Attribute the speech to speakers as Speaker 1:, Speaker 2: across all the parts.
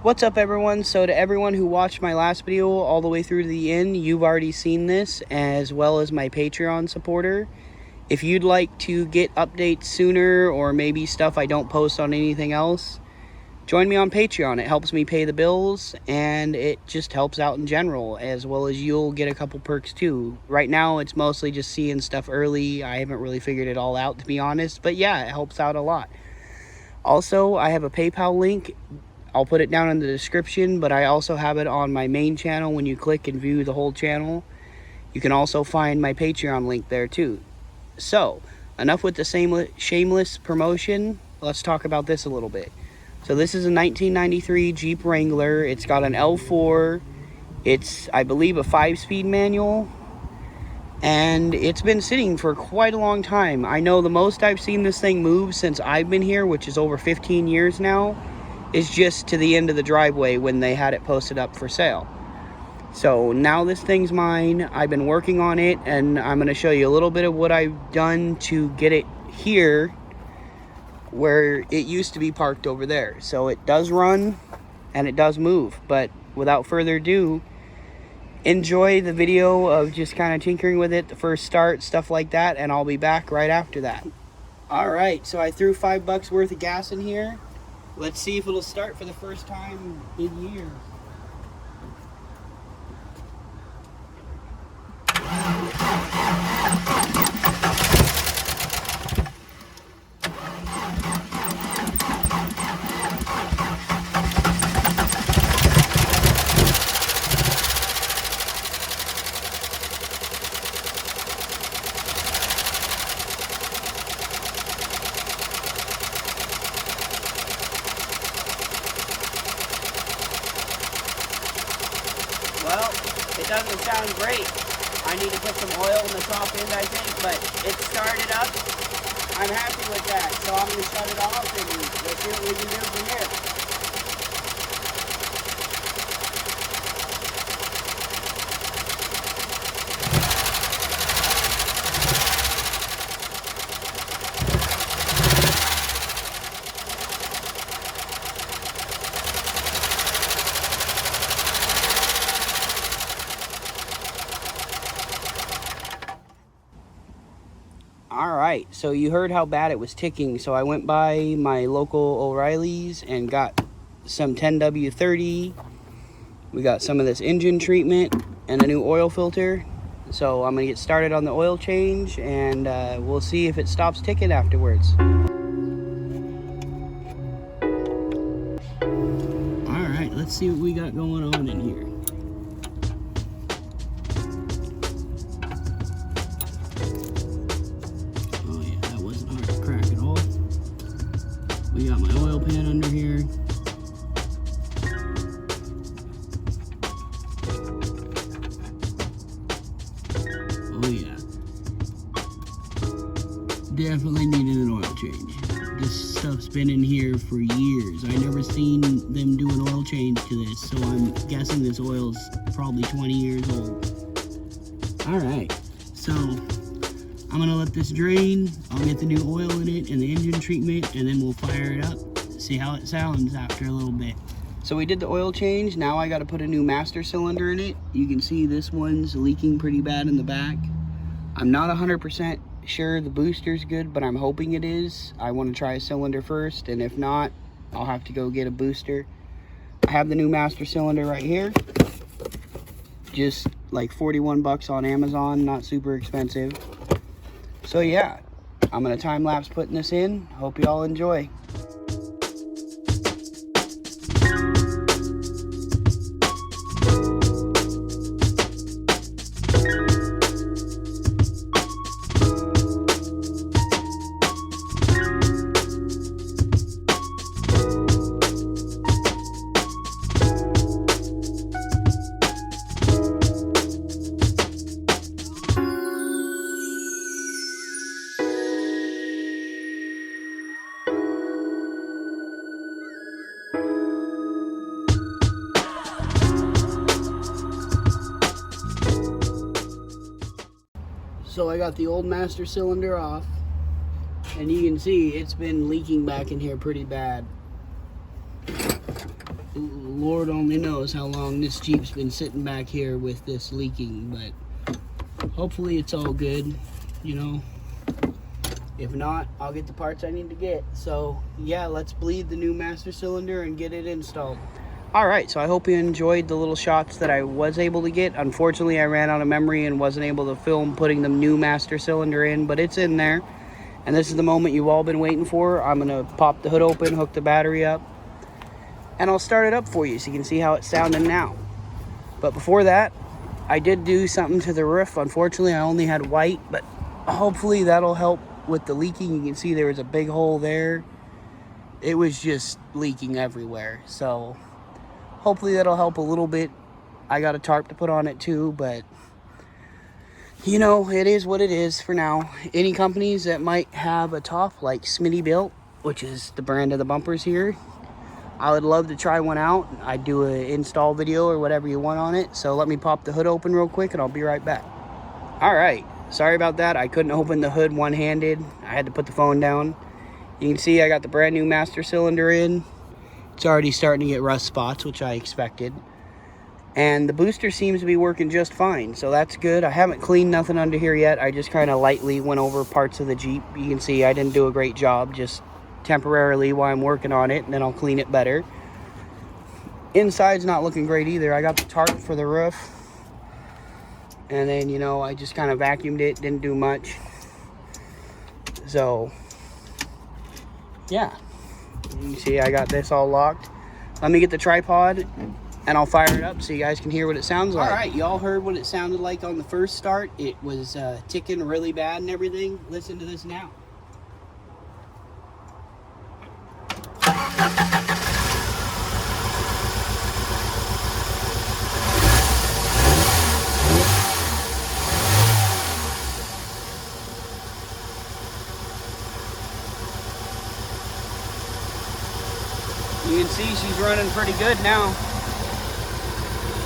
Speaker 1: What's up, everyone? So to everyone who watched my last video all the way through to the end, you've already seen this, as well as my Patreon supporter. If you'd like to get updates sooner, or maybe stuff I don't post on anything else, join me on Patreon. It helps me pay the bills, and it just helps out in general, as well as you'll get a couple perks too. Right now, it's mostly just seeing stuff early. I haven't really figured it all out, to be honest, but yeah, it helps out a lot. Also, I have a PayPal link. I'll put it down in the description, but I also have it on my main channel. When you click and view the whole channel, you can also find my Patreon link there too. So, enough with the shameless promotion. Let's talk about this a little bit. So this is a 1993 Jeep Wrangler. It's got an L4. It's, I believe, a 5-speed manual. And it's been sitting for quite a long time. I know the most I've seen this thing move since I've been here, which is over 15 years now, is just to the end of the driveway when they had it posted up for sale. So now this thing's mine. I've been working on it, and I'm going to show you a little bit of what I've done to get it here where it used to be parked over there. So it does run and it does move, but without further ado, enjoy the video of just kind of tinkering with it, the first start, stuff like that, and I'll be back right after that. Alright, so I threw $5 worth of gas in here. Let's see if it'll start for the first time in years. Well, it doesn't sound great. I need to put some oil in the top end, I think, but it started up. I'm happy with that, so I'm going to shut it off and let's see what we can do from here. Alright, so you heard how bad it was ticking, so I went by my local O'Reilly's and got some 10W30. We got some of this engine treatment and a new oil filter. So I'm going to get started on the oil change, and we'll see if it stops ticking afterwards. Alright, let's see what we got going on in here. We got my oil pan under here. Oh yeah. Definitely needed an oil change. This stuff's been in here for years. I never seen them do an oil change to this, so I'm guessing this oil's probably 20 years old. Alright, so I'm gonna let this drain. I'll get the new oil in it and the engine treatment, and then we'll fire it up, see how it sounds after a little bit. So we did the oil change. Now I gotta put a new master cylinder in it. You can see this one's leaking pretty bad in the back. I'm not 100% sure the booster's good, but I'm hoping it is. I want to try a cylinder first, and if not, I'll have to go get a booster. I have the new master cylinder right here. Just like 41 bucks on Amazon, not super expensive. So yeah, I'm going to time-lapse putting this in. Hope you all enjoy. So I got the old master cylinder off, and you can see it's been leaking back in here pretty bad. Lord only knows how long this Jeep's been sitting back here with this leaking, but hopefully it's all good, you know. If not, I'll get the parts I need to get. So yeah, let's bleed the new master cylinder and get it installed. Alright, so I hope you enjoyed the little shots that I was able to get. Unfortunately, I ran out of memory and wasn't able to film putting the new master cylinder in, but it's in there. And this is the moment you've all been waiting for. I'm going to pop the hood open, hook the battery up, and I'll start it up for you so you can see how it's sounding now. But before that, I did do something to the roof. Unfortunately, I only had white, but hopefully that'll help with the leaking. You can see there was a big hole there. It was just leaking everywhere. So hopefully that'll help a little bit. I got a tarp to put on it too, but you know, it is what it is for now. Any companies that might have a top like Smittybilt, which is the brand of the bumpers here, I would love to try one out. I'd do an install video or whatever you want on it. So let me pop the hood open real quick and I'll be right back. All right, sorry about that. I couldn't open the hood one-handed. I had to put the phone down. You can see I got the brand new master cylinder in. It's already starting to get rust spots, which I expected. And the booster seems to be working just fine, so that's good. I haven't cleaned nothing under here yet. I just kind of lightly went over parts of the Jeep. You can see I didn't do a great job, just temporarily while I'm working on it, and then I'll clean it better. Inside's not looking great either. I got the tarp for the roof, and then, you know, I just kind of vacuumed it, didn't do much. So, yeah. You can see I got this all locked. Let me get the tripod and I'll fire it up so you guys can hear what it sounds like. All right, y'all heard what it sounded like on the first start. It was ticking really bad and everything. Listen to this now. You can see she's running pretty good now.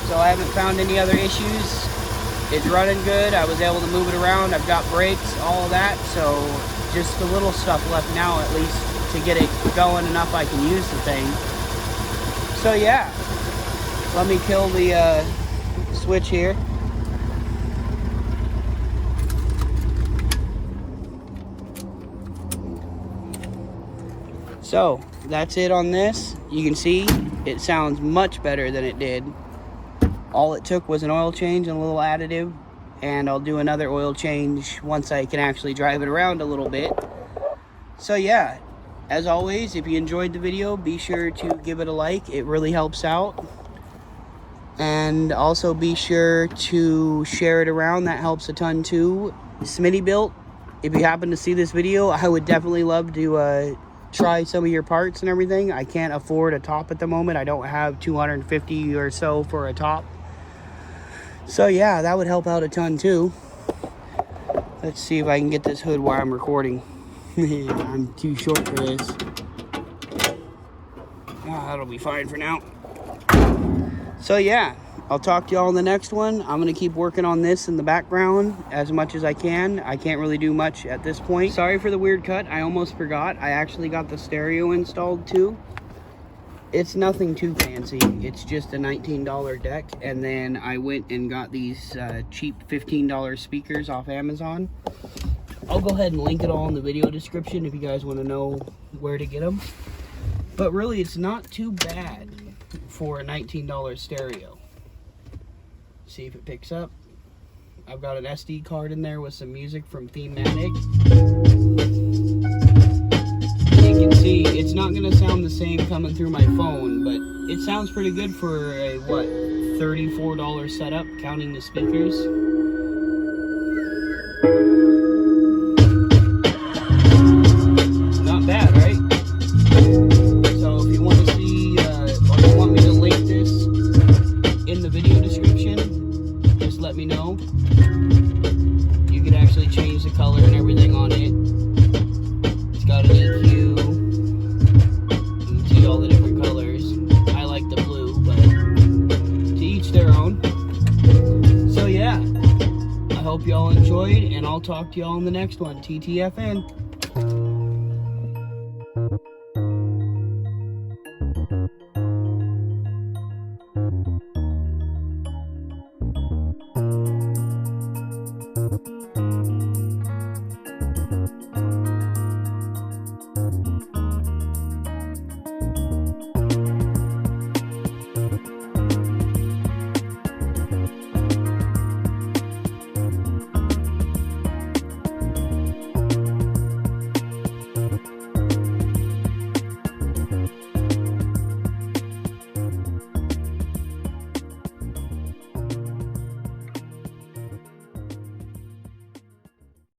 Speaker 1: So I haven't found any other issues. It's running good. I was able to move it around. I've got brakes, all of that. So just the little stuff left now, at least, to get it going enough I can use the thing. So yeah, let me kill the switch here. So that's it on this. You can see it sounds much better than it did. All it took was an oil change and a little additive, and I'll do another oil change once I can actually drive it around a little bit. So yeah, as always, if you enjoyed the video, be sure to give it a like. It really helps out. And also be sure to share it around. That helps a ton too. Smittybilt, if you happen to see this video, I would definitely love to try some of your parts and everything. I can't afford a top at the moment. I don't have $250 or so for a top. So yeah, that would help out a ton too. Let's see if I can get this hood while I'm recording. I'm too short for this. That'll be fine for now. So yeah, I'll talk to y'all in the next one. I'm gonna keep working on this in the background as much as I can. I can't really do much at this point. Sorry for the weird cut. I almost forgot. I actually got the stereo installed too. It's nothing too fancy. It's just a $19 deck. And then I went and got these cheap $15 speakers off Amazon. I'll go ahead and link it all in the video description if you guys want to know where to get them. But really, it's not too bad for a $19 stereo. See if it picks up. I've got an SD card in there with some music from Thematic. You can see it's not going to sound the same coming through my phone, but it sounds pretty good for a, what, $34 setup, counting the speakers. Not bad, right? So if you want to see, or you want me to link this in the video description, just let me know. You can actually change the color and everything on it. It's got an EQ. You can see all the different colors. I like the blue, but to each their own. So yeah, I hope y'all enjoyed, and I'll talk to y'all in the next one. TTFN.